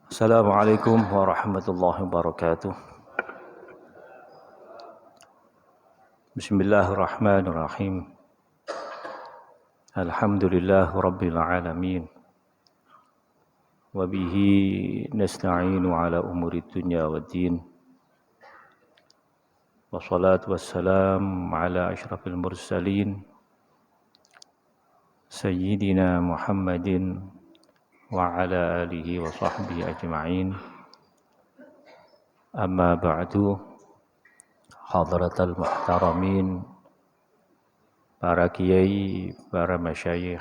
Assalamualaikum warahmatullahi wabarakatuh. Bismillahirrahmanirrahim. Alhamdulillah rabbil alamin. Wa bihi nasta'inu ala umuri dunya waddin. Wassalatu wassalam ala asyrafil mursalin Sayyidina Muhammadin wa ala alihi wa sahbihi ajma'in. Amma ba'du. Hadratal muhtaramin, para kiai, para masyayikh,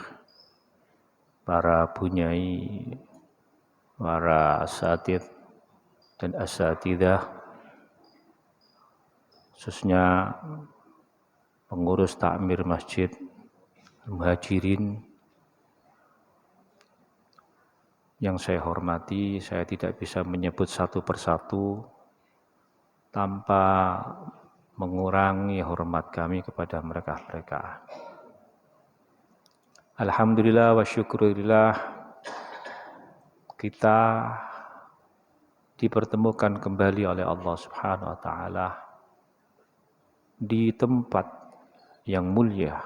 para bunyai, para asatidz dan asatidzah, khususnya pengurus takmir Masjid Muhajirin yang saya hormati. Saya tidak bisa menyebut satu persatu tanpa mengurangi hormat kami kepada mereka-mereka. Alhamdulillah wa syukurillah, kita dipertemukan kembali oleh Allah Subhanahu wa taala di tempat yang mulia,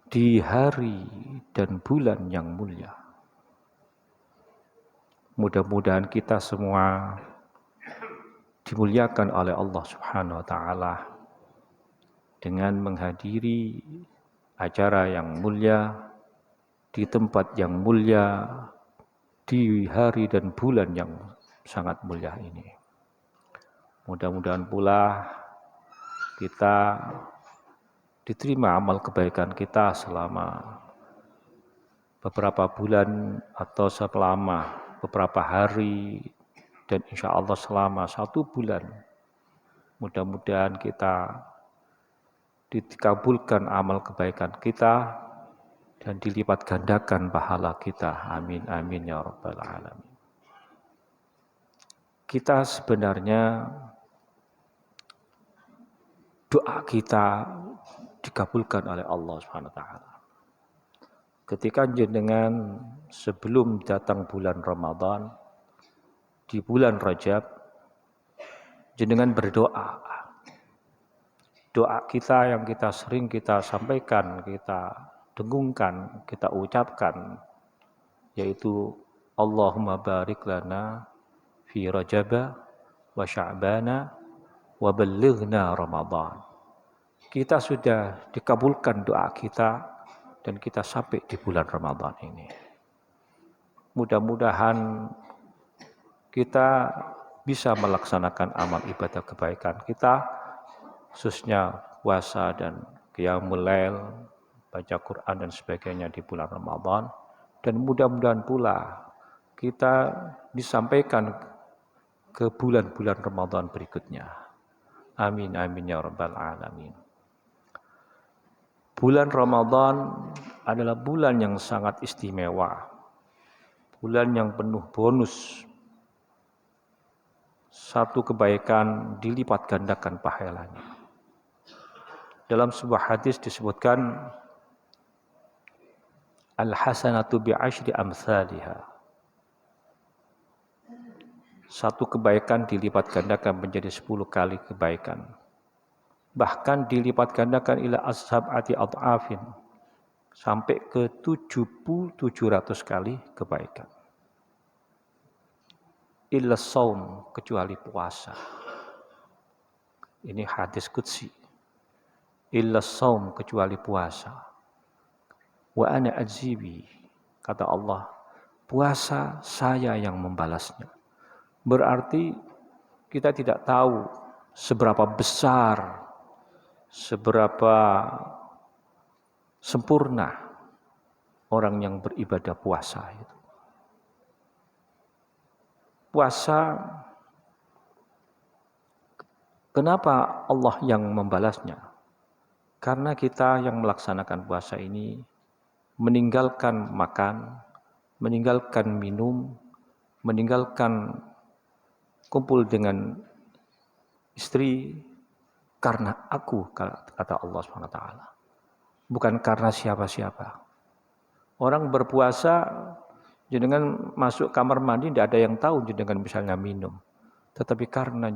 di hari dan bulan yang mulia. Mudah-mudahan kita semua dimuliakan oleh Allah Subhanahu wa taala dengan menghadiri acara yang mulia di tempat yang mulia di hari dan bulan yang sangat mulia ini. Mudah-mudahan pula kita diterima amal kebaikan kita selama beberapa bulan atau selama beberapa hari, dan insya Allah selama 1 bulan. Mudah-mudahan kita dikabulkan amal kebaikan kita dan dilipat gandakan pahala kita. Amin amin ya rabbal alamin. Kita sebenarnya doa kita dikabulkan oleh Allah Subhanahu wa taala. Ketika jenengan sebelum datang bulan Ramadan, di bulan Rajab, jenengan berdoa. Doa kita yang kita sering kita sampaikan, kita dengungkan, kita ucapkan, yaitu Allahumma barik lana fi Rajaba wa Sya'bana wa ballighna Ramadan. Kita sudah dikabulkan doa kita dan kita sampai di bulan Ramadan ini. Mudah-mudahan kita bisa melaksanakan amal ibadah kebaikan kita, khususnya puasa dan qiyamul lail, baca Quran dan sebagainya di bulan Ramadan. Dan mudah-mudahan pula kita disampaikan ke bulan-bulan Ramadan berikutnya. Amin amin ya rabbal alamin. Bulan Ramadan adalah bulan yang sangat istimewa, bulan yang penuh bonus. Satu kebaikan dilipat gandakan pahalanya. Dalam sebuah hadis disebutkan, al-hasanatu bi'asyri amsalihha. Satu kebaikan dilipat gandakan menjadi 10 kali kebaikan. Bahkan dilipat gandakan ila as-sab'ati ad'afin, sampai ke 700 kali kebaikan. Illa saum, kecuali puasa. Ini hadis qudsi. Illa saum, kecuali puasa. Wa ana ajibi, kata Allah, puasa saya yang membalasnya. Berarti kita tidak tahu seberapa besar, seberapa sempurna orang yang beribadah puasa itu. Puasa, kenapa Allah yang membalasnya? Karena kita yang melaksanakan puasa ini meninggalkan makan, meninggalkan minum, meninggalkan kumpul dengan istri karena aku, kata Allah SWT. Bukan karena siapa-siapa. Orang berpuasa Jenengan masuk kamar mandi tidak ada yang tahu jenengan misalnya minum. Tetapi karena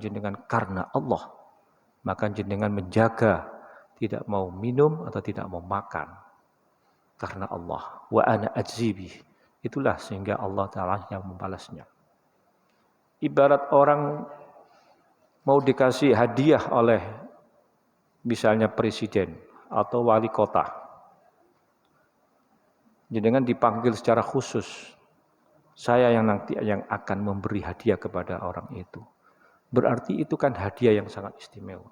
Allah, maka jenengan menjaga tidak mau minum atau tidak mau makan. Karena Allah. Wa ana ajzibi. Itulah sehingga Allah Ta'ala yang membalasnya. Ibarat orang mau dikasih hadiah oleh misalnya presiden atau wali kota. Jenengan dipanggil secara khusus. Saya yang nanti yang akan memberi hadiah kepada orang itu. Berarti itu kan hadiah yang sangat istimewa.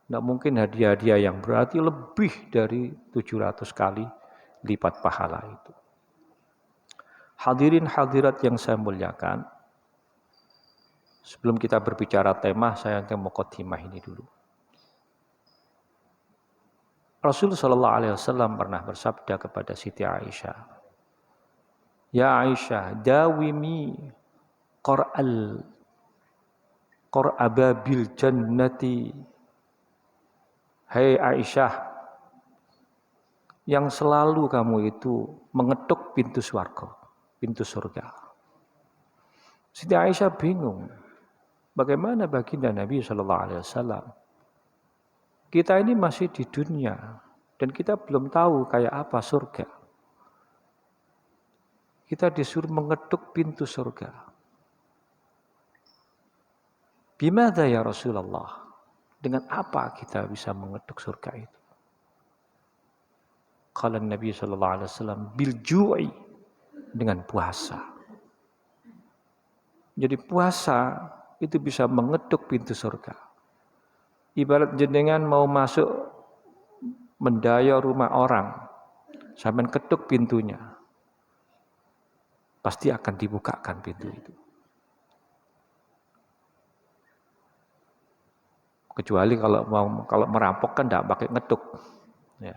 Tidak mungkin hadiah-hadiah yang berarti lebih dari 700 kali lipat pahala itu. Hadirin hadirat yang saya muliakan, sebelum kita berbicara tema, saya akan muqaddimah ini dulu. Rasul sallallahu alaihi wasallam pernah bersabda kepada Siti Aisyah, "Ya Aisyah, dawimi qur'ababil jannati." Hai Aisyah, yang selalu kamu itu mengetuk pintu surga. Siti Aisyah bingung. Bagaimana baginda Nabi sallallahu alaihi wasallam? Kita ini masih di dunia dan kita belum tahu kayak apa surga. Kita disuruh mengetuk pintu surga. Bimadza ya Rasulullah? Dengan apa kita bisa mengetuk surga itu? Qala Nabi sallallahu alaihi wasallam bil ju'i, dengan puasa. Jadi puasa itu bisa mengetuk pintu surga. Ibarat jenengan mau masuk mendaya rumah orang, sampean ketuk pintunya, pasti akan dibukakan pintu itu. Kecuali kalau merampok kan tidak pakai ngetuk, ya.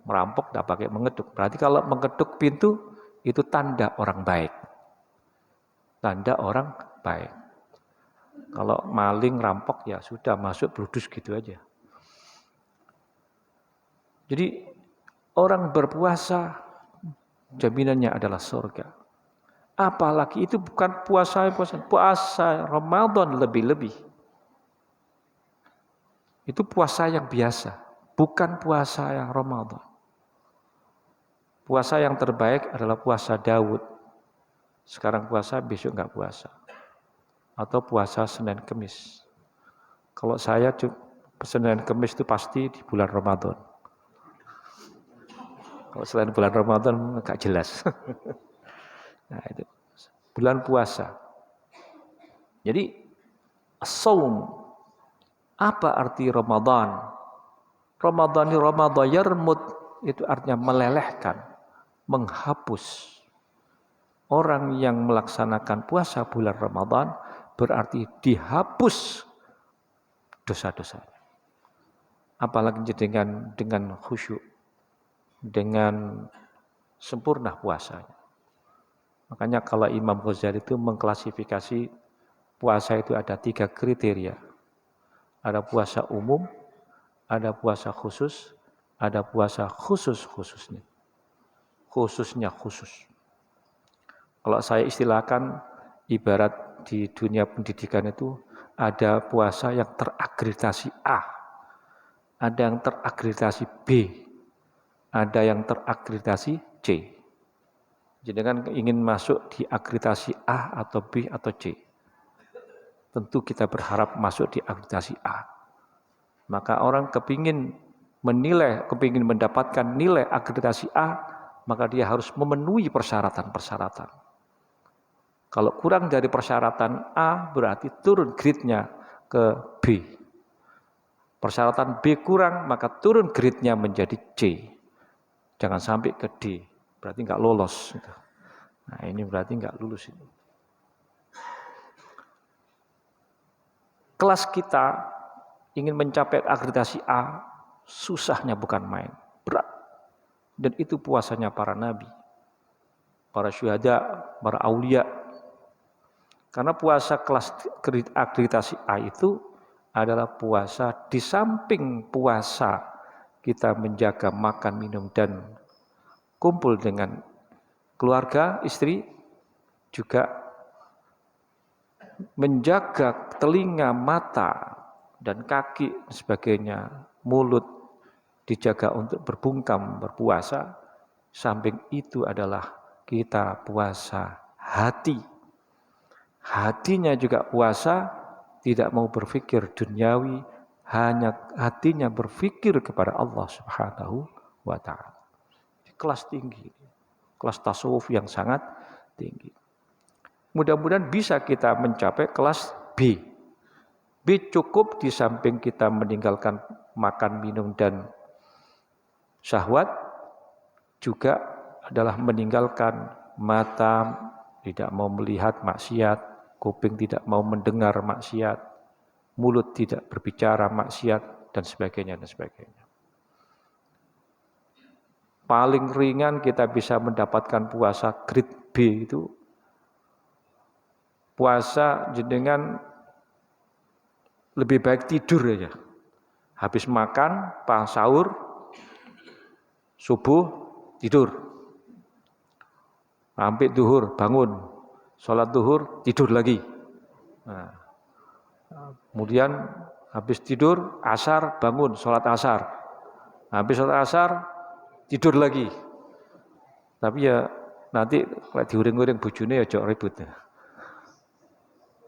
Merampok tidak pakai mengetuk. Berarti kalau mengetuk pintu itu tanda orang baik, tanda orang baik. Kalau maling rampok ya sudah masuk bludus gitu aja. Jadi orang berpuasa jaminannya adalah surga. Apalagi itu bukan puasa Ramadan lebih-lebih. Itu puasa yang biasa, bukan puasa yang Ramadan. Puasa yang terbaik adalah puasa Daud. Sekarang puasa, besok enggak puasa. Atau puasa Senin Kemis. Kalau saya Senin Kemis itu pasti di bulan Ramadan. Kalau selain bulan Ramadan enggak jelas. Nah itu bulan puasa. Jadi saum, apa arti Ramadan? Ramadan yarmud, itu artinya melelehkan, menghapus. Orang yang melaksanakan puasa bulan Ramadan berarti dihapus dosa-dosanya. Apalagi dengan khusyuk, dengan sempurna puasanya. Makanya kalau Imam Ghazali itu mengklasifikasi puasa itu ada 3 kriteria. Ada puasa umum, ada puasa khusus, ada puasa khususnya. Khususnya khusus. Kalau saya istilahkan ibarat di dunia pendidikan itu ada puasa yang terakreditasi A, ada yang terakreditasi B, ada yang terakreditasi C. Jadi kan ingin masuk di akreditasi A atau B atau C. Tentu kita berharap masuk di akreditasi A. Maka orang kepingin mendapatkan nilai akreditasi A, maka dia harus memenuhi persyaratan-persyaratan. Kalau kurang dari persyaratan A, berarti turun grade-nya ke B. Persyaratan B kurang, maka turun grade-nya menjadi C. Jangan sampai ke D, berarti enggak lolos. Nah ini berarti enggak lulus ini. Kelas kita ingin mencapai akreditasi A, susahnya bukan main, berat. Dan itu puasanya para nabi, para syuhada, para aulia. Karena puasa kelas akreditasi A itu adalah puasa di samping puasa kita menjaga makan, minum, dan kumpul dengan keluarga, istri, juga menjaga telinga, mata, dan kaki dan sebagainya, mulut dijaga untuk berbungkam, berpuasa. Samping itu adalah kita puasa hati. Hatinya juga puasa, tidak mau berpikir duniawi, hanya hatinya berpikir kepada Allah Subhanahu wa ta'ala. Kelas tinggi, kelas tasawuf yang sangat tinggi. Mudah-mudahan bisa kita mencapai kelas B. B cukup di samping kita meninggalkan makan, minum, dan syahwat, juga adalah meninggalkan mata tidak mau melihat maksiat, kuping tidak mau mendengar maksiat, mulut tidak berbicara maksiat, dan sebagainya, dan sebagainya. Paling ringan kita bisa mendapatkan puasa grade B itu puasa jenengan lebih baik tidur aja. Habis makan, pas sahur, subuh, tidur. Sampai duhur, bangun. Sholat duhur, tidur lagi. Nah, kemudian habis tidur, asar, bangun, sholat asar. Habis sholat asar, tidur lagi. Tapi ya nanti kalau diuring-uring bojone ya jok ribut.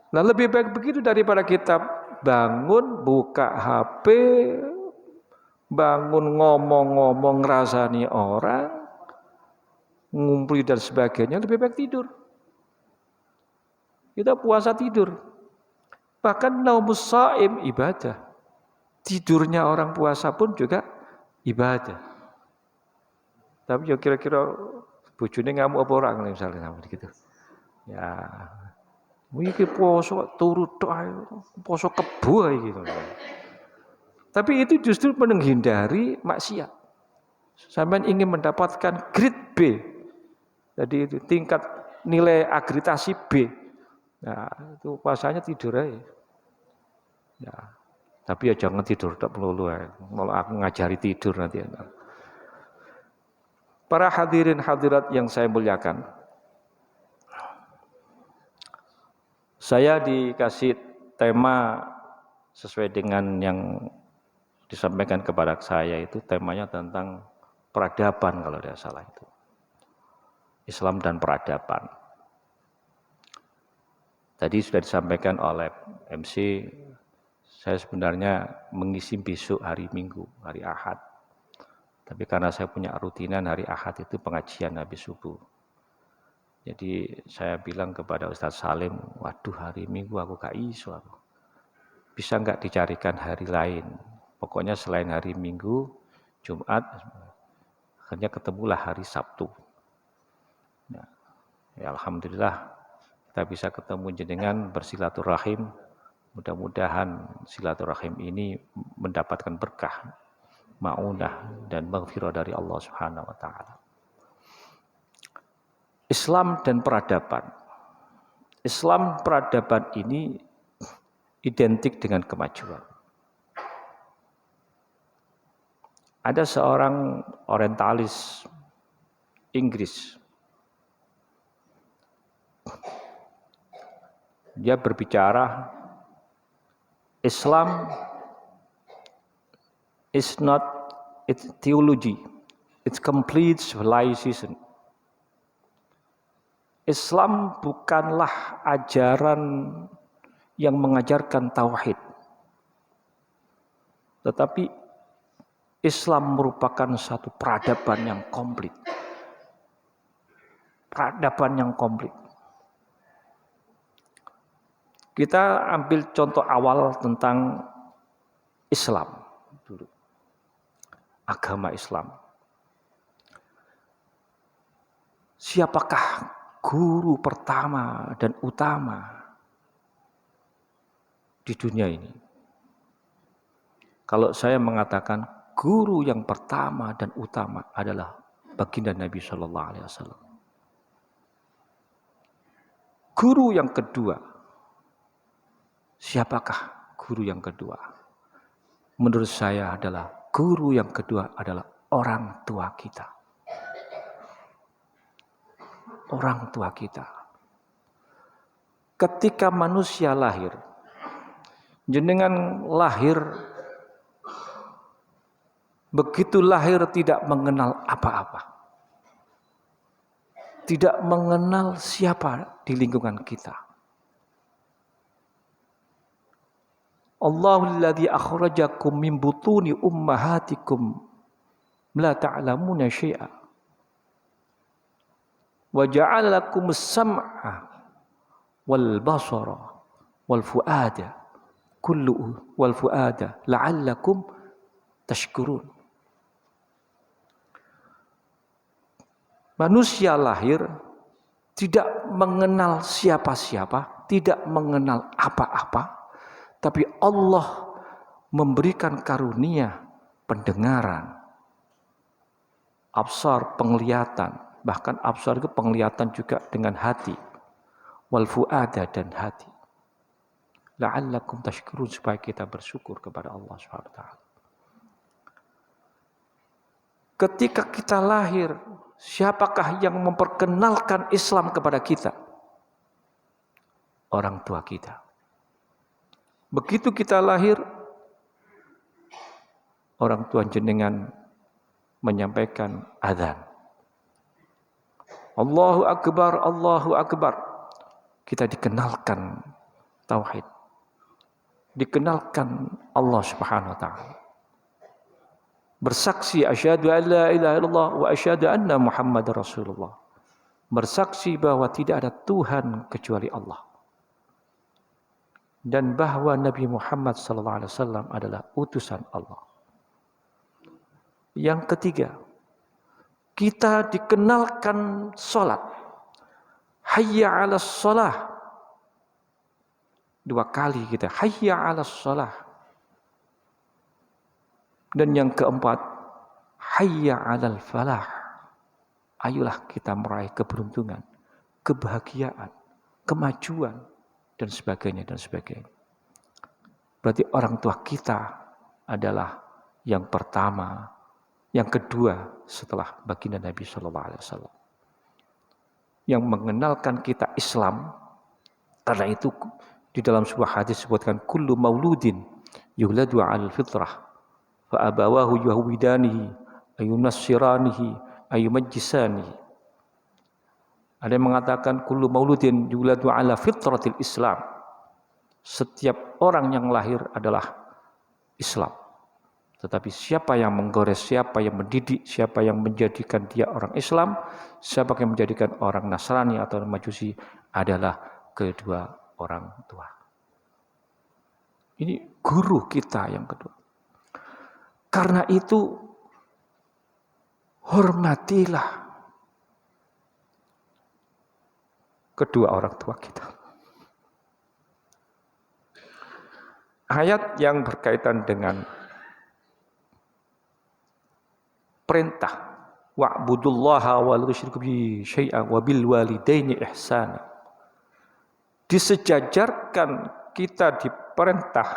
Nah, lebih baik begitu daripada kita bangun, buka HP, bangun ngomong-ngomong ngrasani orang, ngumpuli dan sebagainya, lebih baik tidur. Kita puasa tidur. Bahkan naumus shaim ibadah. Tidurnya orang puasa pun juga ibadah. Tapi ya kira-kira bojone ngamuk apa ora misalnya ngamuk gitu. Ya. Iki poso turu tok ae, poso kebo ae gitu. Tapi itu justru menghindari maksiat. Sampai ingin mendapatkan grade B. Jadi itu tingkat nilai agritasi B. Nah, itu puasanya tidur aja. Ya. Tapi ya jangan tidur tak melulu ya. Malah aku ngajari tidur nanti. Para hadirin hadirat yang saya muliakan. Saya dikasih tema sesuai dengan yang disampaikan kepada saya itu temanya tentang peradaban kalau tidak salah itu. Islam dan peradaban. Tadi sudah disampaikan oleh MC, saya sebenarnya mengisi besok hari Minggu, hari Ahad. Tapi karena saya punya rutinan hari Ahad itu pengajian habis subuh. Jadi saya bilang kepada Ustadz Salim, waduh hari Minggu aku gak iso aku. Bisa enggak dicarikan hari lain? Pokoknya selain hari Minggu, Jumat, akhirnya ketemulah hari Sabtu. Nah, ya Alhamdulillah kita bisa ketemu jenengan bersilaturahim. Mudah-mudahan silaturahim ini mendapatkan berkah, ma'unah dan maghfirah dari Allah Subhanahu wa taala. Islam dan peradaban. Islam peradaban ini identik dengan kemajuan. Ada seorang orientalis Inggris. Dia berbicara, Islam is not its theology, it's complete civilization. Islam bukanlah ajaran yang mengajarkan tauhid. Tetapi Islam merupakan satu peradaban yang komplit. Peradaban yang komplit. Kita ambil contoh awal tentang Islam dulu. Agama Islam. Siapakah guru pertama dan utama di dunia ini? Kalau saya mengatakan guru yang pertama dan utama adalah baginda Nabi Shallallahu Alaihi Wasallam. Guru yang kedua, siapakah guru yang kedua? Menurut saya adalah guru yang kedua adalah orang tua kita. Orang tua kita. ketika manusia lahir, jenengan lahir, begitu lahir tidak mengenal apa-apa, tidak mengenal siapa di lingkungan kita. Allahul ladzi akhrajakum min butuni ummahatikum la ta'lamuna syai'a wa ja'ala lakumus sam'a wal basara wal fuada wal fuada la'allakum tashkurun. Manusia lahir tidak mengenal siapa-siapa, tidak mengenal apa-apa, tapi Allah memberikan karunia pendengaran, absar, penglihatan, bahkan absar itu penglihatan juga dengan hati, wal fuada, dan hati. La'allakum tashkurun, supaya kita bersyukur kepada Allah Subhanahu wa taala. Ketika kita lahir, siapakah yang memperkenalkan Islam kepada kita? Orang tua kita. Begitu kita lahir, orang tua jenengan menyampaikan adzan. Allahu Akbar, Allahu Akbar. Kita dikenalkan tauhid. Dikenalkan Allah Subhanahu wa taala. Bersaksi asyhadu an la ilaha illallah wa asyhadu anna Muhammadar Rasulullah. Bersaksi bahwa tidak ada Tuhan kecuali Allah. Dan bahwa Nabi Muhammad SAW adalah utusan Allah. Yang ketiga, kita dikenalkan sholat. Hayya 'alas sholah. 2 kali kita hayya 'alas sholah. Dan yang keempat, hayya 'alal falah. Ayolah kita meraih keberuntungan, kebahagiaan, kemajuan, dan sebagainya, dan sebagainya. Berarti orang tua kita adalah yang pertama, yang kedua setelah baginda Nabi Sallallahu Alaihi Wasallam, yang mengenalkan kita Islam. Karena itu di dalam sebuah hadis disebutkan kullu mauludin yuladu 'alal fitrah fa abawahu yuhwidanihi ayunassiranihi ayumajjisanihi. Ada yang mengatakan kullu mauludin yuladu 'ala fitratil Islam. Setiap orang yang lahir adalah Islam. Tetapi siapa yang menggores, siapa yang mendidik, siapa yang menjadikan dia orang Islam, siapa yang menjadikan orang Nasrani atau Majusi adalah kedua orang tua. Ini guru kita yang kedua. Karena itu hormatilah kedua orang tua kita. Ayat yang berkaitan dengan perintah wa'budullaha wa la tusyriku bihi syai'an wa bil walidaini ihsana. Disejajarkan kita diperintah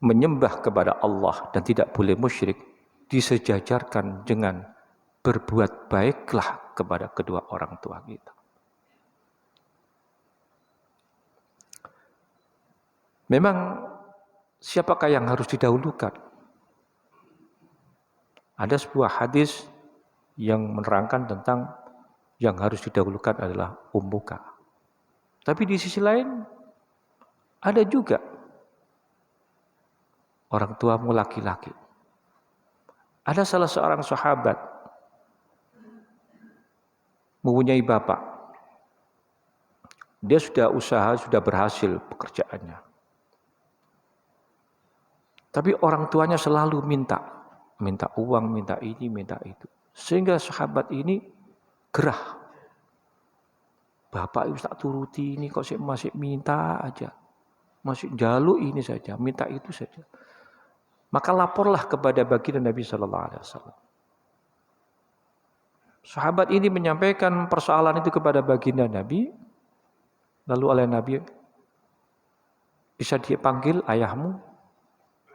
menyembah kepada Allah dan tidak boleh musyrik, disejajarkan dengan berbuat baiklah kepada kedua orang tua kita. Memang siapakah yang harus didahulukan? Ada sebuah hadis yang menerangkan tentang yang harus didahulukan adalah ummuka. Tapi di sisi lain ada juga orang tuamu laki-laki. Ada salah seorang sahabat mempunyai bapak. Dia sudah usaha, sudah berhasil pekerjaannya. Tapi orang tuanya selalu minta uang, minta ini, minta itu. Sehingga sahabat ini gerah. Bapak itu tak turuti ini, kok masih minta aja. Masih jaluk ini saja, minta itu saja. Maka laporlah kepada baginda Nabi Sallallahu Alaihi Wasallam. Sahabat ini menyampaikan persoalan itu kepada baginda Nabi. Lalu oleh Nabi, bisa dipanggil ayahmu?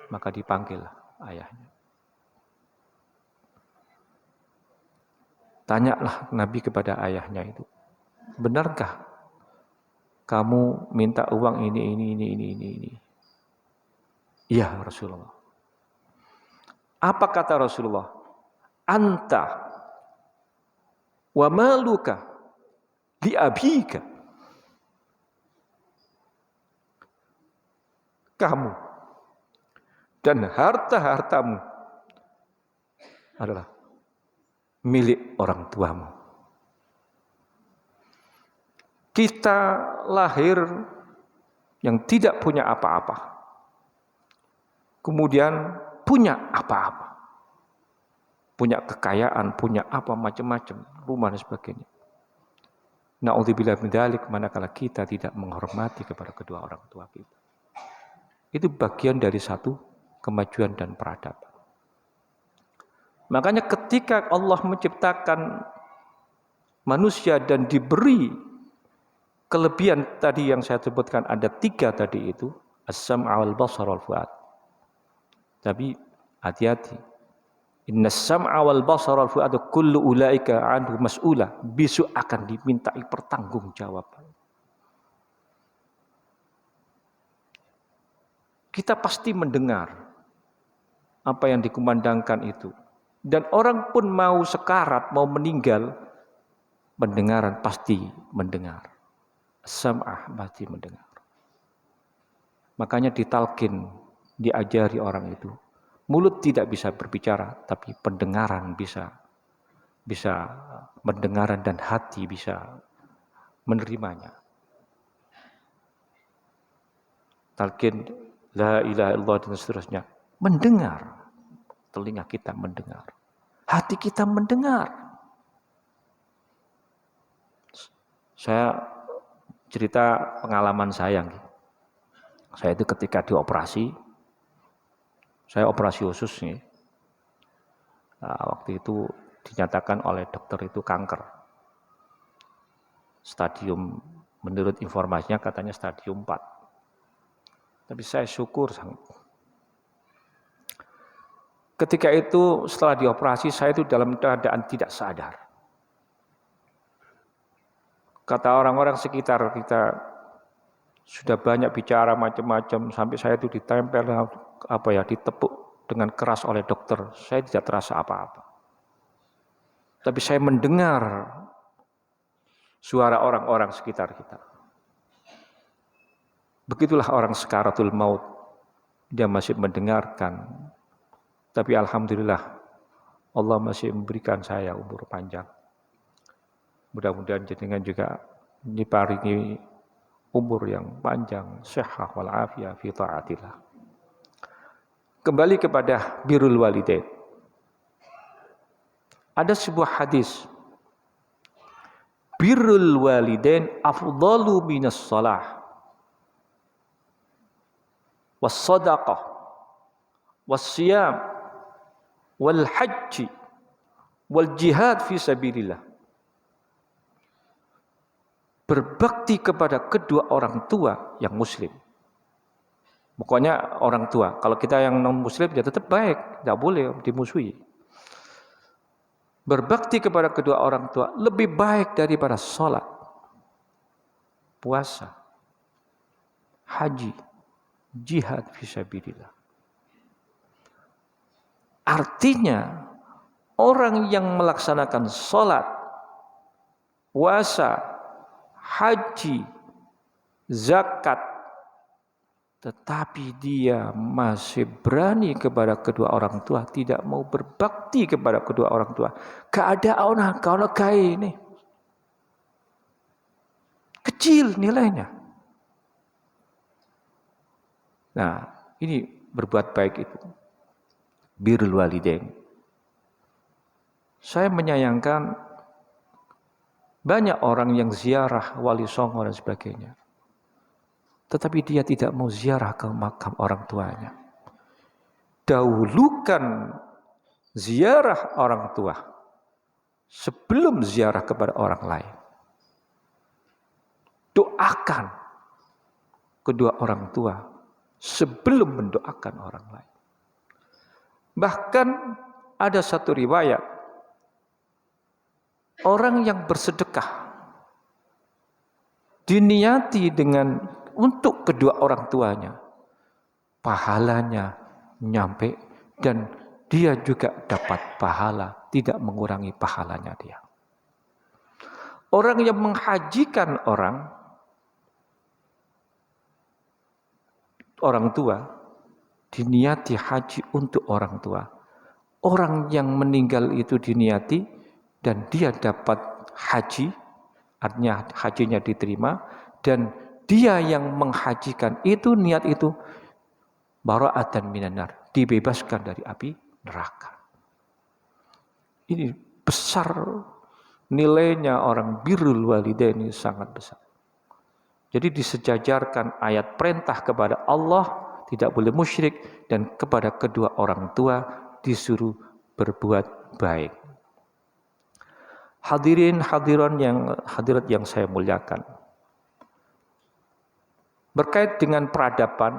Maka dipanggil ayahnya. Tanyalah Nabi kepada ayahnya itu, benarkah kamu minta uang ini. Iya Rasulullah. Apa kata Rasulullah? Anta wa maluka li abika. Kamu dan harta-hartamu adalah milik orang tuamu. Kita lahir yang tidak punya apa-apa, kemudian punya apa-apa, punya kekayaan, punya apa macam-macam, rumah dan sebagainya. Na'udzubillah min dzalik, manakala kita tidak menghormati kepada kedua orang tua kita. Itu bagian dari satu kemajuan dan peradaban. Makanya ketika Allah menciptakan manusia dan diberi kelebihan tadi yang saya sebutkan, ada 3 tadi itu, as-sam'a wal basar wal fuad. Tapi hati-hati. Innas sam'a wal basar wal fuad kullu ulaika anhu mas'ula. Besok akan dimintai pertanggungjawaban. Kita pasti mendengar apa yang dikumandangkan itu. Dan orang pun mau sekarat, mau meninggal, pendengaran pasti mendengar. Sam'ah pasti mendengar. Makanya ditalkin, diajari orang itu. Mulut tidak bisa berbicara, tapi pendengaran bisa mendengaran dan hati bisa menerimanya. Talkin la ilaha illallah dan seterusnya. Mendengar. Telinga kita mendengar. Hati kita mendengar. Saya cerita pengalaman saya. Saya itu ketika dioperasi, saya operasi khusus nih. Waktu itu dinyatakan oleh dokter itu kanker. Stadium, menurut informasinya katanya stadium 4. Tapi saya syukur sangat. Ketika itu setelah dioperasi saya itu dalam keadaan tidak sadar. Kata orang-orang sekitar kita sudah banyak bicara macam-macam sampai saya itu ditempel ditepuk dengan keras oleh dokter. Saya tidak terasa apa-apa. Tapi saya mendengar suara orang-orang sekitar kita. Begitulah orang sakaratul maut. Dia masih mendengarkan. Tapi alhamdulillah Allah masih memberikan saya umur panjang. Mudah-mudahan jenengan juga diparingi umur yang panjang, sehat wal afiyah fi taatillah. Kembali kepada birrul walidain. Ada sebuah hadis. Birrul walidain afdalu minas shalah was sadaqah was siyam wal haji wal jihad fi sabilillah. Berbakti kepada kedua orang tua yang muslim. Pokoknya orang tua. Kalau kita yang non muslim ya tetap baik, tidak boleh dimusuhi. Berbakti kepada kedua orang tua lebih baik daripada sholat, puasa, haji, jihad fi sabilillah. Artinya orang yang melaksanakan sholat, puasa, haji, zakat, tetapi dia masih berani kepada kedua orang tua, tidak mau berbakti kepada kedua orang tua. Keadaan kalau kayak ini kecil nilainya. Nah, ini berbuat baik itu birrul walidain. Saya menyayangkan banyak orang yang ziarah Wali Songo dan sebagainya. Tetapi dia tidak mau ziarah ke makam orang tuanya. Dahulukan ziarah orang tua sebelum ziarah kepada orang lain. Doakan kedua orang tua sebelum mendoakan orang lain. Bahkan ada satu riwayat, orang yang bersedekah diniati dengan untuk kedua orang tuanya, pahalanya nyampe dan dia juga dapat pahala, tidak mengurangi pahalanya dia. Orang yang menghajikan orang tua, diniati haji untuk orang tua. Orang yang meninggal itu diniati dan dia dapat haji, artinya hajinya diterima, dan dia yang menghajikan itu, niat itu bara'atan minanar, dibebaskan dari api neraka. Ini besar nilainya orang birrul walidaini, sangat besar. Jadi disejajarkan ayat perintah kepada Allah tidak boleh musyrik, dan kepada kedua orang tua disuruh berbuat baik. Hadirin hadirat yang saya muliakan. Berkait dengan peradaban,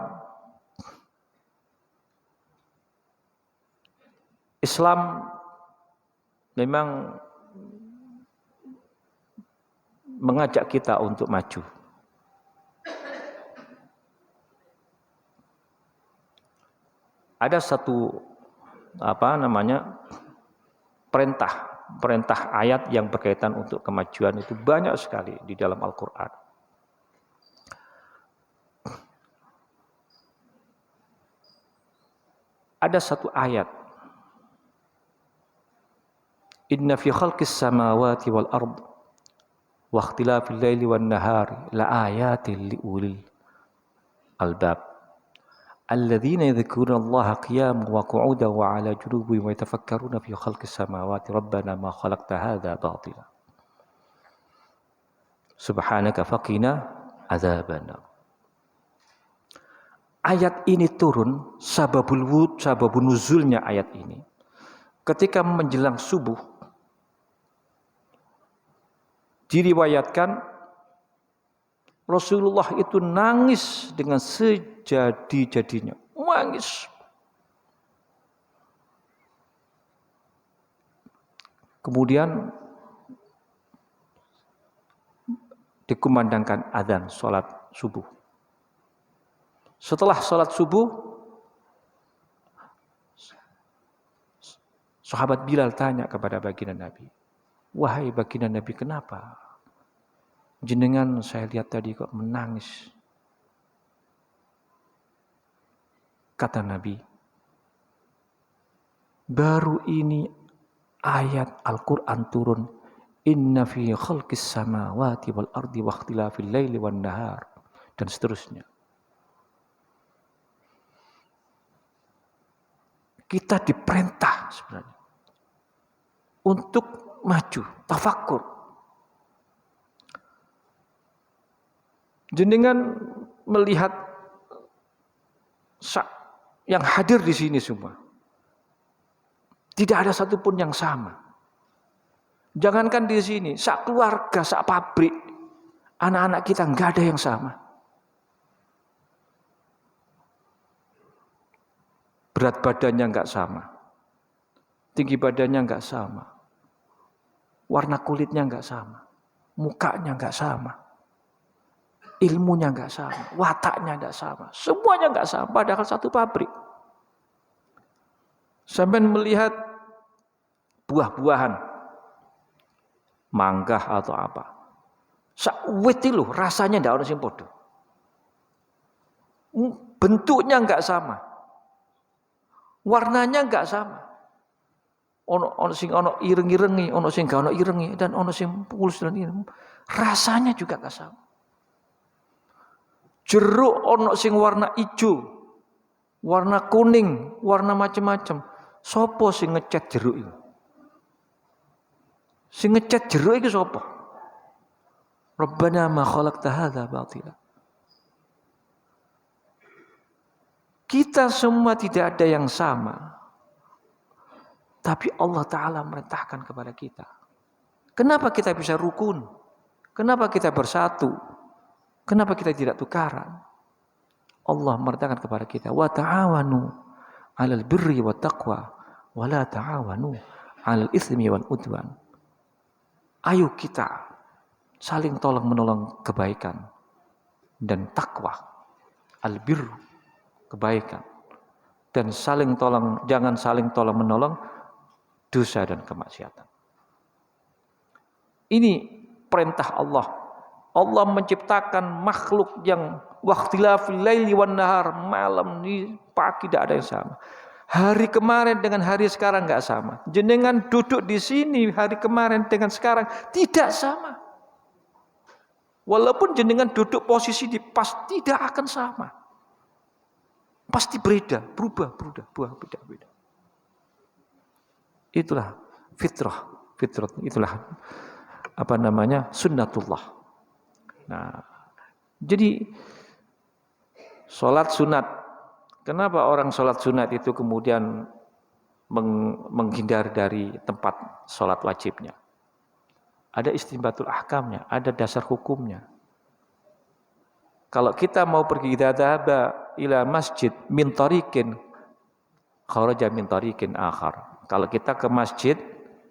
Islam memang mengajak kita untuk maju. Ada satu perintah ayat yang berkaitan untuk kemajuan itu banyak sekali di dalam Al-Qur'an. Ada satu ayat, inna fi khalqis samawati wal ard wa ikhtilafil laili wan nahari la ayatin liulil albab alladzina yadhkuruna Allaha qiyaman wa qu'udan wa 'ala junubihim wa yatafakkaruna fi khalqis samawati rabbana ma khalaqta hadza batila subhanaka faqina adzabannar. Ayat ini turun, sababun nuzulnya ayat ini ketika menjelang subuh. Diriwayatkan Rasulullah itu nangis dengan sejadi-jadinya, nangis. Kemudian dikumandangkan adzan salat subuh. Setelah salat subuh, sahabat Bilal tanya kepada baginda Nabi, wahai baginda Nabi, kenapa jenengan saya lihat tadi kok menangis? Kata Nabi, baru ini ayat Al-Quran turun, inna fi khalqis samawati wal ardi wa ikhtilafil laili wan nahar, dan seterusnya. Kita diperintah sebenarnya untuk maju, tafakkur. Jenengan melihat yang hadir di sini semua, tidak ada satupun yang sama. Jangankan di sini, sak keluarga, sak pabrik, anak-anak kita nggak ada yang sama. Berat badannya nggak sama, tinggi badannya nggak sama, warna kulitnya nggak sama, mukanya nggak sama, ilmunya nggak sama, wataknya nggak sama, semuanya nggak sama, padahal satu pabrik. Sampai melihat buah-buahan, mangga atau apa, sakwit itu loh, rasanya ndak ono sing padha, bentuknya nggak sama, warnanya nggak sama. Ono sing ono ireng-irengi, ono sing gak ono irengi, dan ono sing mulus dan ireng. Rasanya juga nggak sama. Jeruk ono sing warna hijau, warna kuning, warna macam-macam. Sopo sing ngecat jeruk itu? Sing ngecat jeruk itu sopo? Rabbana ma khalaqta hadza batila. Kita semua tidak ada yang sama. Tapi Allah Ta'ala merintahkan kepada kita. Kenapa kita bisa rukun? Kenapa kita bersatu? Kenapa kita tidak tukaran? Allah merintahkan kepada kita, wa ta'awanu 'alal birri wat taqwa wa la ta'awanu 'alal itsmi wal udwan. Ayo kita saling tolong menolong kebaikan dan takwa, albirru, kebaikan, dan jangan saling tolong menolong dosa dan kemaksiatan. Ini perintah Allah. Allah menciptakan makhluk yang waqtilafil laili wan nahar, malam di pagi tidak ada yang sama. Hari kemarin dengan hari sekarang enggak sama. Jenengan duduk di sini hari kemarin dengan sekarang tidak sama. Walaupun jenengan duduk posisi di pas tidak akan sama. Pasti berubah. Itulah fitrah, itulah sunnatullah. Nah, jadi sholat sunat. Kenapa orang sholat sunat itu kemudian menghindar dari tempat sholat wajibnya? Ada istinbatul ahkamnya, ada dasar hukumnya. Kalau kita mau pergi dhahaba ila masjid min tariqin kharaja min tariqin akhar. Kalau kita ke masjid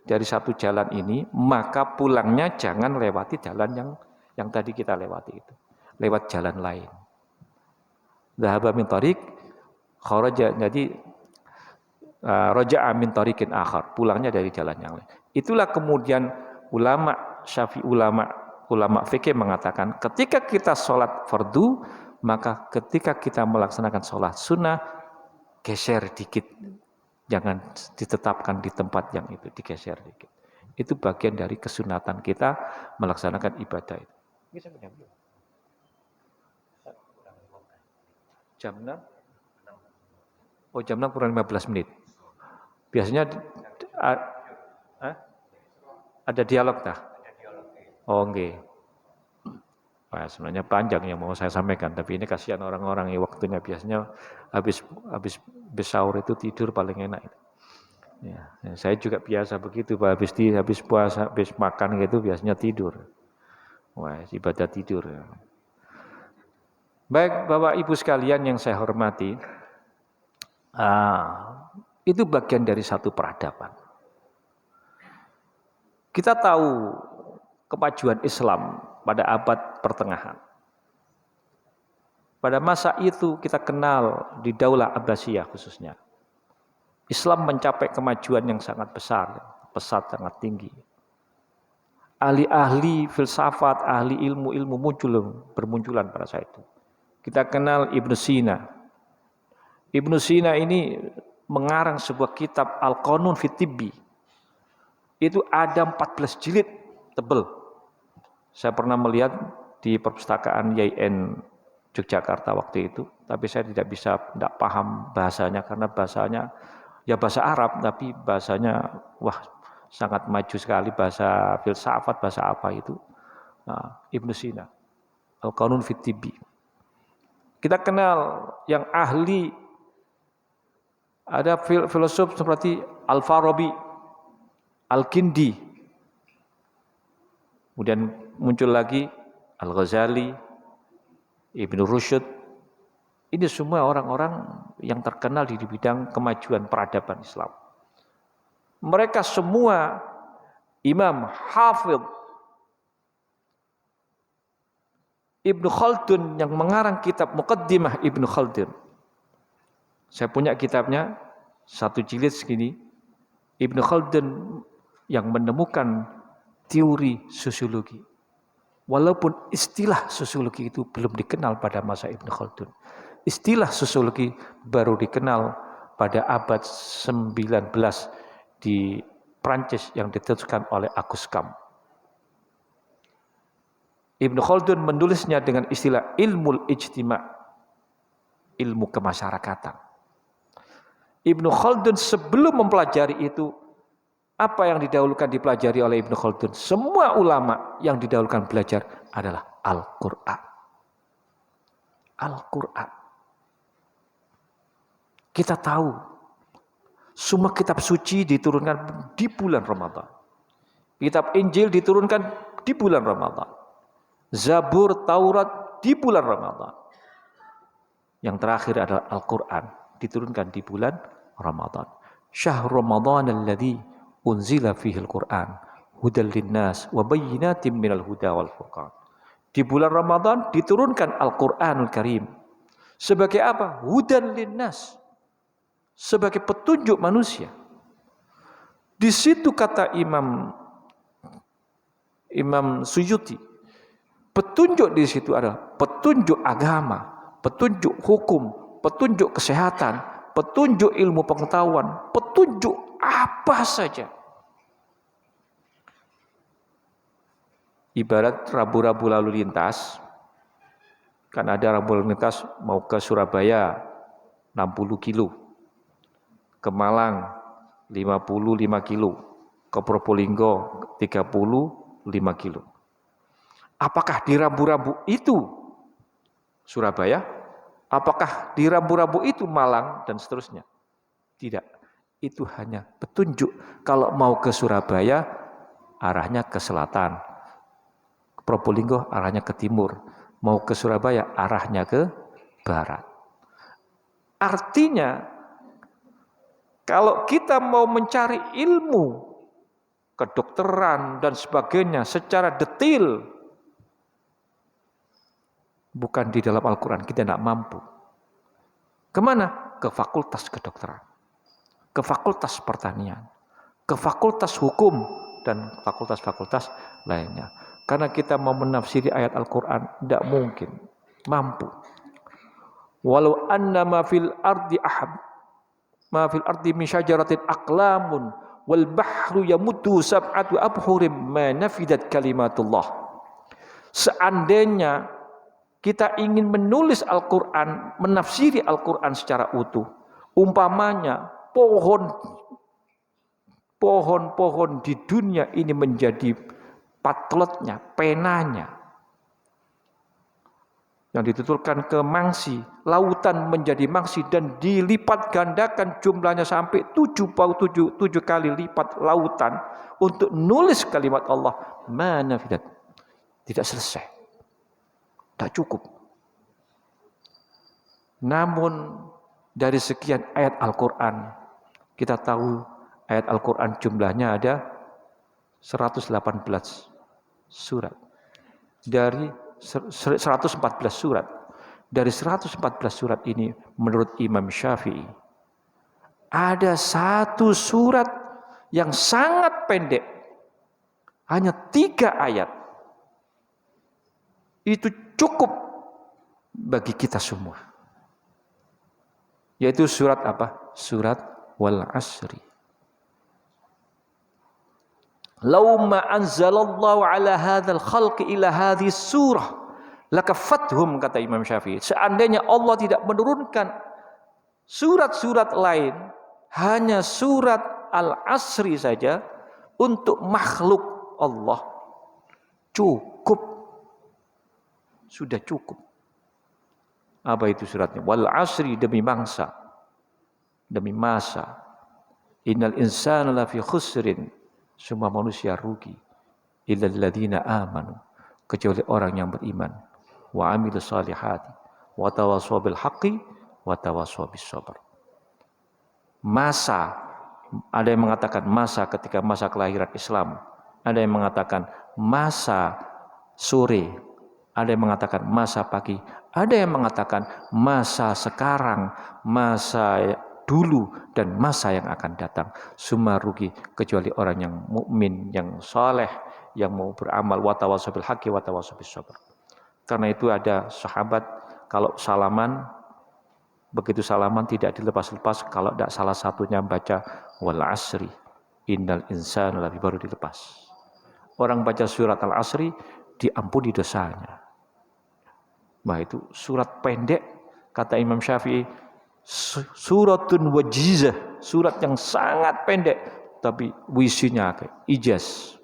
dari satu jalan ini, maka pulangnya jangan lewati jalan yang tadi kita lewati itu. Lewat jalan lain. Dhahaba min tariq kharaja, jadi raja'a min tariqin akhar, pulangnya dari jalan yang lain. Itulah kemudian ulama fikih mengatakan ketika kita sholat fardu, maka ketika kita melaksanakan sholat sunnah geser dikit, jangan ditetapkan di tempat yang itu, digeser dikit. Itu bagian dari kesunatan kita melaksanakan ibadah itu. Jam 6? Oh, jam 6 kurang 15 menit. Biasanya ada dialog dah? Oh, enggak. Nah, sebenarnya panjang yang mau saya sampaikan, tapi ini kasihan orang-orang yang waktunya biasanya habis sahur itu tidur paling enak. Ya, saya juga biasa begitu, Pak. Habis puasa, habis makan gitu biasanya tidur. Wah, ibadah tidur. Baik, Bapak Ibu sekalian yang saya hormati, itu bagian dari satu peradaban. Kita tahu kemajuan Islam pada abad pertengahan. Pada masa itu kita kenal di Daulah Abbasiyah khususnya. Islam mencapai kemajuan yang sangat besar, pesat sangat tinggi. Ahli-ahli filsafat, ahli ilmu bermunculan pada saat itu. Kita kenal Ibnu Sina. Ibnu Sina ini mengarang sebuah kitab Al-Qanun fi Tibbi. Itu ada 14 jilid tebal. Saya pernah melihat di perpustakaan YIN Yogyakarta waktu itu, tapi saya tidak paham bahasanya karena bahasanya ya bahasa Arab, tapi bahasanya sangat maju sekali, bahasa filsafat, bahasa apa itu. Nah, Ibnu Sina, Al-Qanun fi Tibbi. Kita kenal yang ahli, ada filosof seperti Al-Farabi, Al-Kindi. Kemudian muncul lagi Al-Ghazali, Ibnu Rushd. Ini semua orang-orang yang terkenal di bidang kemajuan peradaban Islam. Mereka semua imam, hafidh. Ibnu Khaldun yang mengarang kitab Muqaddimah Ibnu Khaldun. Saya punya kitabnya, 1 jilid segini. Ibnu Khaldun yang menemukan teori sosiologi. Walaupun istilah sosiologi itu belum dikenal pada masa Ibnu Khaldun. Istilah sosiologi baru dikenal pada abad 19 di Prancis yang diteruskan oleh Auguste Comte. Ibnu Khaldun menulisnya dengan istilah ilmu ijtima', ilmu kemasyarakatan. Ibnu Khaldun sebelum mempelajari itu, apa yang didahulukan dipelajari oleh Ibnu Khaldun? Semua ulama yang didahulukan belajar adalah Al-Quran. Al-Quran. Kita tahu, semua kitab suci diturunkan di bulan Ramadan. Kitab Injil diturunkan di bulan Ramadan. Zabur, Taurat di bulan Ramadan. Yang terakhir adalah Al-Quran, diturunkan di bulan Ramadan. Syahrul Ramadan alladzi unzila fihi al-Quran hudal linnas wa bayyinatin minal huda wal furqan. Di bulan Ramadan diturunkan Al-Qur'anul Karim. Sebagai apa? Hudal linnas. Sebagai petunjuk manusia. Di situ kata Imam Suyuti, petunjuk di situ adalah petunjuk agama, petunjuk hukum, petunjuk kesehatan, petunjuk ilmu pengetahuan, petunjuk apa saja. Ibarat rambu-rambu lalu lintas, kan ada rambu lalu lintas mau ke Surabaya 60 kilo, ke Malang 55 kilo, ke Probolinggo 35 kilo. Apakah di rambu-rambu itu Surabaya? Apakah di rambu-rambu itu Malang dan seterusnya? Tidak. Itu hanya petunjuk. Kalau mau ke Surabaya, arahnya ke selatan. Probolinggo arahnya ke timur. Mau ke Surabaya, arahnya ke barat. Artinya, kalau kita mau mencari ilmu, kedokteran dan sebagainya secara detail, bukan di dalam Al-Quran, kita tidak mampu. Kemana? Ke fakultas kedokteran, ke fakultas pertanian, ke fakultas hukum, dan fakultas-fakultas lainnya. Karena kita mau menafsiri ayat Al-Quran, tidak mungkin mampu. Walau anna ma fil ardi min syajaratin aqlamun wal bahru yamuddu sab'atu abhurim ma nafidat kalimatullah. Seandainya kita ingin menulis Al-Quran, menafsiri Al-Quran secara utuh, umpamanya pohon-pohon di dunia ini menjadi patlotnya, penanya, yang dituturkan ke mangsi, lautan menjadi mangsi dan dilipat gandakan jumlahnya sampai 7 kali lipat lautan untuk nulis kalimat Allah, mana tidak selesai, tak cukup. Namun dari sekian ayat Al-Quran, kita tahu ayat Al-Quran jumlahnya ada 118 surat. Dari 114 surat. Dari 114 surat ini menurut Imam Syafi'i, ada satu surat yang sangat pendek, hanya 3 ayat. Itu cukup bagi kita semua. Yaitu surat apa? Surat Wal Asri. Lau ma anzalallahu ala hadzal khalqi ila hadhihi surah lakafathum, kata Imam Syafi'i. Seandainya Allah tidak menurunkan surat-surat lain, hanya surat Al-Asri saja untuk makhluk Allah, cukup. Sudah cukup. Apa itu suratnya? Wal asri, demi mangsa, demi masa. Innal insana lafi khusrin, semua manusia rugi. Illal ladzina amanu, kecuali orang yang beriman. Wa amilus salihati, wa tawassaw bil haqqi, wa tawassaw bis sabr. Masa, ada yang mengatakan masa ketika masa kelahiran Islam, ada yang mengatakan masa sore, ada yang mengatakan masa pagi, ada yang mengatakan masa sekarang, masa dulu, dan masa yang akan datang. Semua rugi kecuali orang yang mukmin, yang saleh, yang mau beramal. Wa tawassaw bil haqqi wa tawassaw bis sabr. Karena itu ada sahabat kalau salaman, begitu salaman tidak dilepas-lepas kalau tidak salah satunya baca wal asri innal insana lafi, baru dilepas. Orang baca surat Al-Asri diampuni dosanya. Nah itu surat pendek, kata Imam Syafi'i, suratun wajizah, surat yang sangat pendek, tapi isinya ijaz,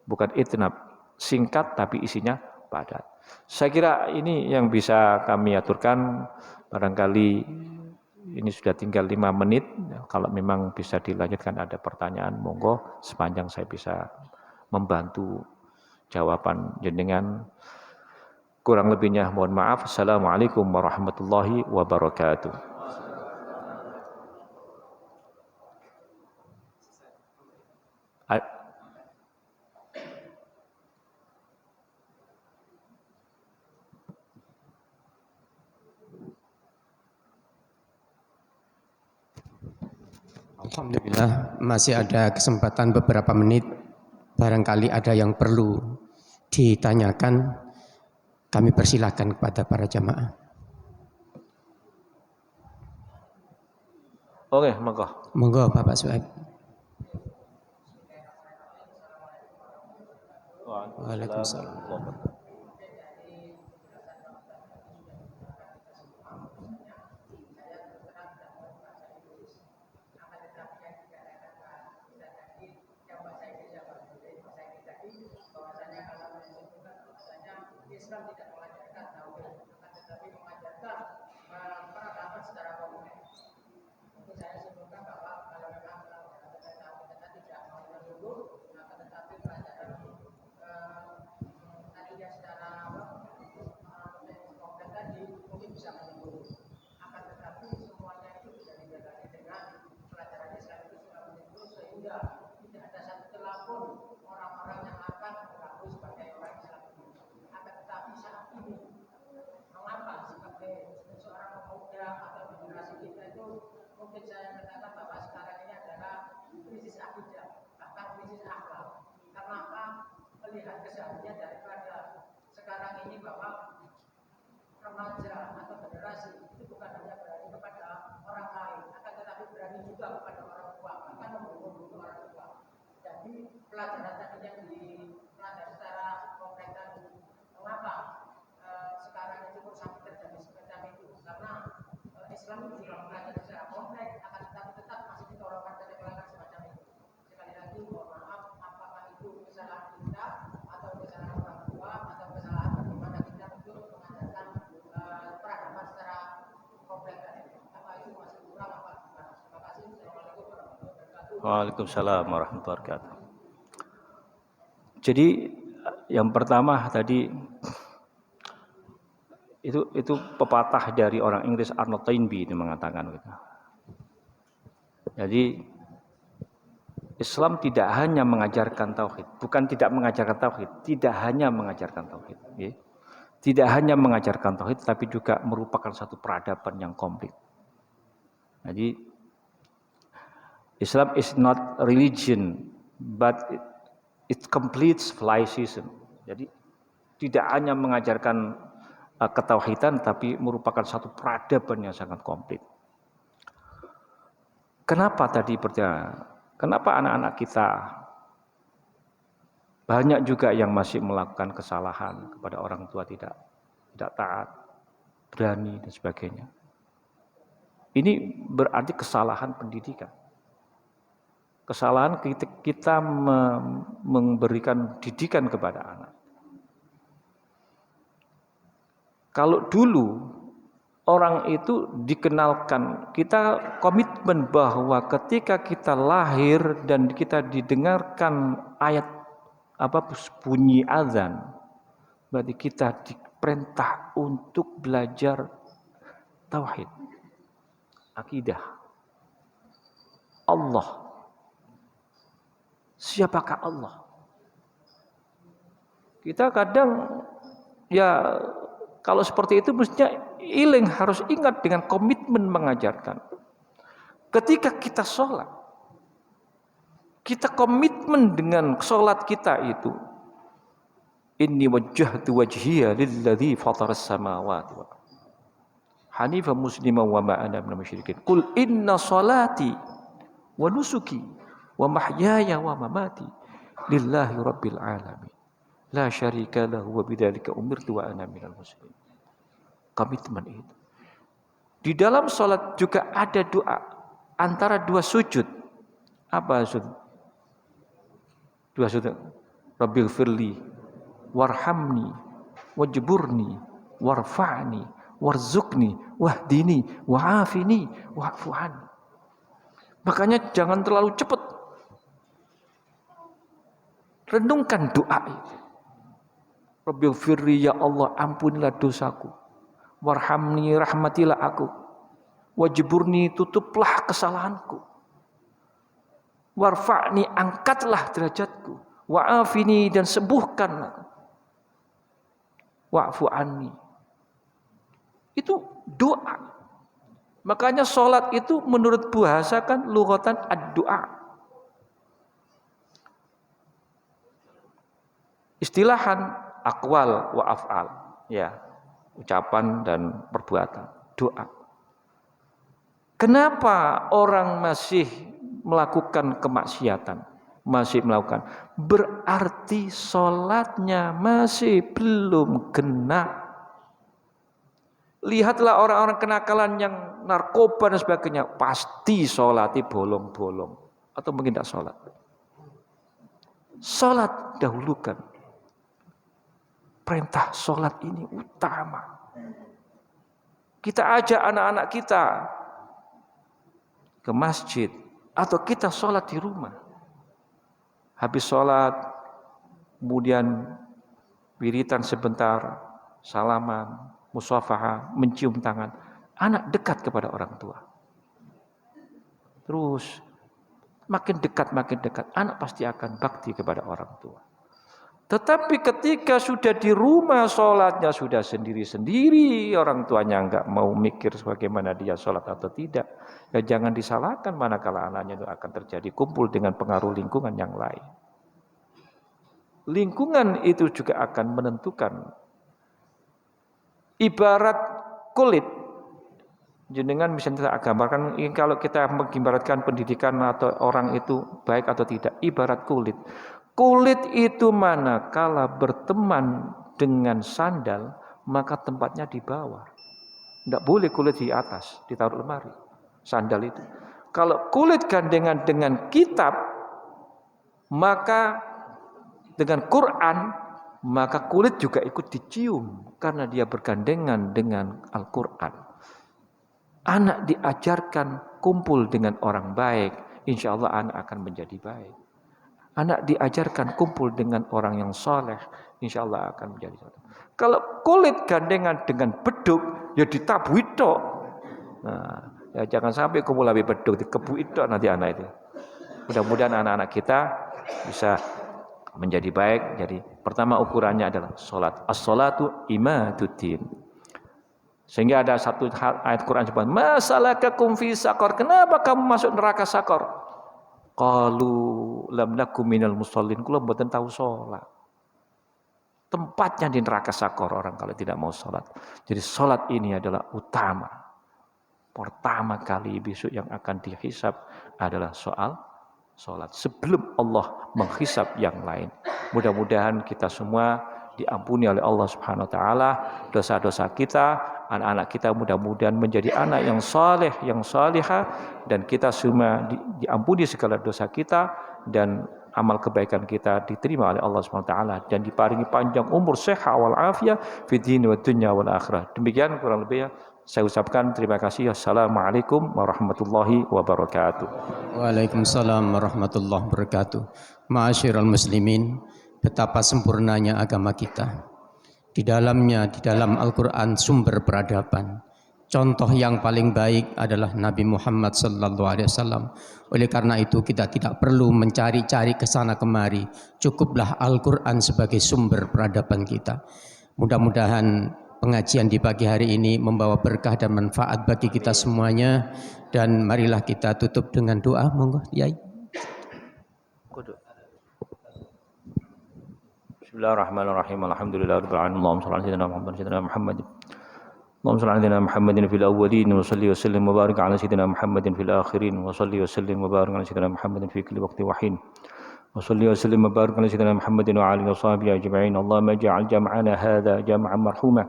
bukan itnab, singkat tapi isinya padat. Saya kira ini yang bisa kami aturkan. Barangkali ini sudah tinggal 5 menit. Kalau memang bisa dilanjutkan ada pertanyaan, monggo, sepanjang saya bisa membantu jawaban jenengan. Kurang lebihnya mohon maaf. Assalamualaikum warahmatullahi wabarakatuh. Alhamdulillah, masih ada kesempatan beberapa menit. Barangkali ada yang perlu ditanyakan, kami persilahkan kepada para jamaah. Oke, monggo. Monggo Bapak Suhaib. Waalaikumsalam. Waalaikumsalam warahmatullahi wabarakatuh. Jadi yang pertama tadi itu pepatah dari orang Inggris Arnold Toynbee itu mengatakan gitu. Jadi Islam tidak hanya mengajarkan tauhid, bukan tidak mengajarkan tauhid, tidak hanya mengajarkan tauhid, ya. Tidak hanya mengajarkan tauhid, tapi juga merupakan satu peradaban yang komplit. Jadi Islam is not religion, but it completes civilizations. Jadi tidak hanya mengajarkan ketauhidan, tapi merupakan satu peradaban yang sangat komplit. Kenapa tadi pertanyaan? Kenapa anak-anak kita banyak juga yang masih melakukan kesalahan kepada orang tua, tidak taat, berani dan sebagainya? Ini berarti kesalahan pendidikan. Kesalahan kita memberikan didikan kepada anak. Kalau dulu orang itu dikenalkan, kita komitmen bahwa ketika kita lahir dan kita didengarkan ayat bunyi azan, berarti kita diperintah untuk belajar tauhid, akidah, Allah. Siapakah Allah? Kita kadang ya kalau seperti itu mestinya iling harus ingat dengan komitmen mengajarkan. Ketika kita sholat, kita komitmen dengan sholat kita itu. Inni wajjahtu wajhiya lilladzi fataras samawati wal ardh hanifan musliman wa ma ana minal musyrikin. Qul inna sholati wa nusuki wa mahyaya wa mamati lillahi rabbil alamin la syarika lahu wa bidzalika umirtu wa ana minal muslimin. Komitmen itu. Di dalam salat juga ada doa antara dua sujud. Apa sujud? Dua sujud. Rabbighfirli warhamni wajburni warfa'ni warzuqni wahdini wa'afini wa'fu anni. Makanya jangan terlalu cepat. Renungkan doa itu. Rabbighfirli, ya Allah ampunilah dosaku. Warhamni, rahmatilah aku. Wajburni, tutuplah kesalahanku. Warfa'ni, angkatlah derajatku. Wa'afini, dan sembuhkan aku. Wa'fu anni. Itu doa. Makanya sholat itu menurut bahasa kan lughatan ad-du'a. Istilahan aqwal wa af'al, ya, ucapan dan perbuatan, doa. Kenapa orang masih melakukan kemaksiatan, masih melakukan? Berarti sholatnya masih belum genap. Lihatlah orang-orang kenakalan yang narkoba dan sebagainya, pasti sholatnya bolong-bolong. Atau mungkin tidak sholat. Sholat dahulukan. Perintah sholat ini utama. Kita ajak anak-anak kita ke masjid. Atau kita sholat di rumah. Habis sholat, kemudian wiritan sebentar, salaman, musafahah, mencium tangan, anak dekat kepada orang tua. Terus makin dekat, anak pasti akan bakti kepada orang tua. Tetapi ketika sudah di rumah sholatnya sudah sendiri-sendiri, orang tuanya enggak mau mikir bagaimana dia sholat atau tidak, ya jangan disalahkan manakala anaknya itu akan terjadi kumpul dengan pengaruh lingkungan yang lain. Lingkungan itu juga akan menentukan. Ibarat kulit, jenengan misalnya gambarkan, kalau kita mengibaratkan pendidikan atau orang itu baik atau tidak, ibarat kulit. Kulit itu manakala berteman dengan sandal, maka tempatnya di bawah. Tidak boleh kulit di atas, ditaruh lemari. Sandal itu. Kalau kulit gandengan dengan kitab, maka dengan Quran, maka kulit juga ikut dicium karena dia bergandengan dengan Al-Quran. Anak diajarkan kumpul dengan orang baik, insya Allah anak akan menjadi baik. Anak diajarkan kumpul dengan orang yang soleh, insya Allah akan menjadi soleh. Kalau kulit gandengan dengan beduk, ya ditabui tok. Nah, ya jangan sampai kumpul habis beduk, dikebui tok nanti anak itu. Mudah-mudahan anak-anak kita bisa menjadi baik. Jadi pertama ukurannya adalah sholat. As-sholatu imaduddin. Sehingga ada satu ayat Quran sebut, "Masalakakum fi saqar?" Kenapa kamu masuk neraka sakor? Qalu lam nakum minal musallin. Kula mboten tahu sholat. Tempatnya di neraka sakor orang kalau tidak mau sholat. Jadi sholat ini adalah utama. Pertama kali besok yang akan dihisab adalah soal sholat. Sebelum Allah menghisab yang lain. Mudah-mudahan kita semua diampuni oleh Allah Subhanahu wa taala dosa-dosa kita, anak-anak kita mudah-mudahan menjadi anak yang saleh, yang salihah, dan kita semua diampuni segala dosa kita dan amal kebaikan kita diterima oleh Allah Subhanahu wa taala dan diparingi panjang umur, sehat wal afiyah fid din wad dunya wal akhirah. Demikian kurang lebih saya ucapkan terima kasih. Assalamualaikum warahmatullahi wabarakatuh. Waalaikumsalam warahmatullahi wabarakatuh. Ma'asyiral muslimin, betapa sempurnanya agama kita. Di dalamnya, di dalam Al-Quran sumber peradaban. Contoh yang paling baik adalah Nabi Muhammad SAW. Oleh karena itu kita tidak perlu mencari-cari ke sana kemari. Cukuplah Al-Quran sebagai sumber peradaban kita. Mudah-mudahan pengajian di pagi hari ini membawa berkah dan manfaat bagi kita semuanya. Dan marilah kita tutup dengan doa. Monggo, Yai. Bismillahirrahmanirrahim. Alhamdulillahirabbil alamin. Allahumma shalli ala sayyidina Muhammad sayyidina Muhammad. Allahumma shalli ala sayyidina Muhammadin fil awwalin wa salli wa sallim wa barik ala sayyidina Muhammadin fil akhirin wa salli wa sallim wa barik ala sayyidina Muhammadin fi kulli waqtin wa hin. وصلي وسلم وبارك على سيدنا محمد وعلى اله وصحبه اجمعين. اللهم اجعل جمعنا هذا جمعا مرحوما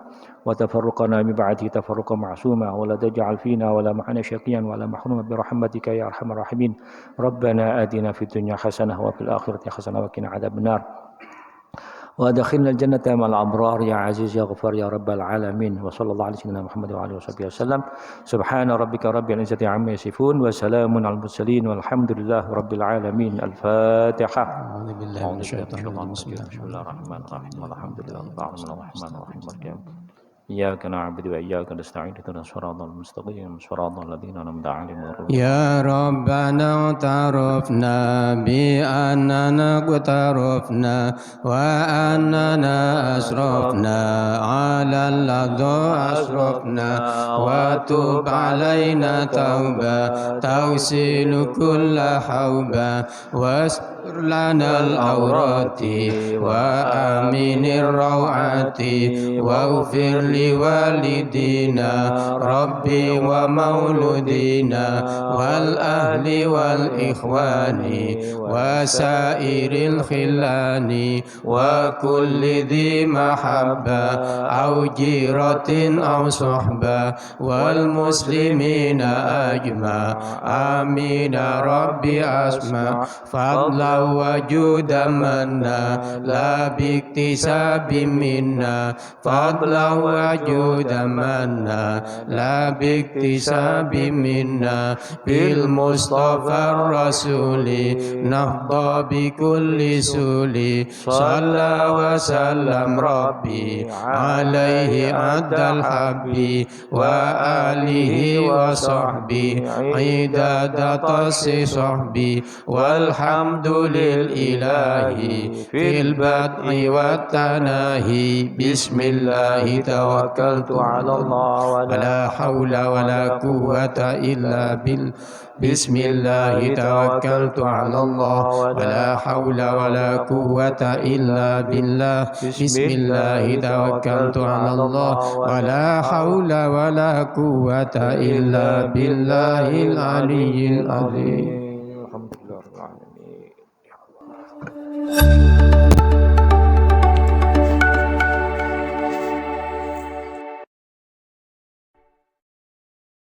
وتفرقنا من بعده تفرقا معصوما ولا تجعل فينا ولا معنا شقيا ولا محروما برحمتك يا ارحم الراحمين. ربنا آتنا في الدنيا حسنه وفي الاخره حسنه وقنا عذاب النار وادخلنا الجنة مع الأبرار يا عزيز يا غفار يا رب العالمين. وصلى الله على سيدنا محمد وعلى وصحبه وسلم. سبحان ربك رب العزة عما يصفون وسلام على المرسلين والحمد لله رب العالمين. الفاتحة. أعوذ بالله من الشيطان الرجيم. بسم الله الرحمن الرحيم. الحمد لله رب العالمين الرحمن الرحيم. إياك نعبد وإياك نستعين اهدنا الصراط المستقيم صراط الذين أنعمت عليهم. يا ربنا اعترفنا بأننا اقترفنا وأننا أسرفنا على اللظى أسرفنا وتب علينا توبة تغسل كل حوبة واستر لنا العورات وآمن الروعات واغفر لوالدينا ربي ومولودينا والأهل والإخوان وسائر الخلان وكل ذي محبة أو جيرة أو صحبة والمسلمين أجمع آمين ربي أسمع فضلا وجودا منا لا باكتساب منا فضلا وجودا منا لا باكتساب منا بالمصطفى الرسول نهضى بكل سول صلى وسلم ربي عليه عد الحب وآله وصحبه عداد طس صحبي والحمد للإله في البدء والتناهي بسم الله توكلت على الله ولا حول ولا قوة إلا بالله بسم الله توكلت على الله ولا حول ولا قوة إلا بالله بسم الله توكلت على الله ولا حول ولا قوة إلا بالله العلي العظيم. Alhamdulillah.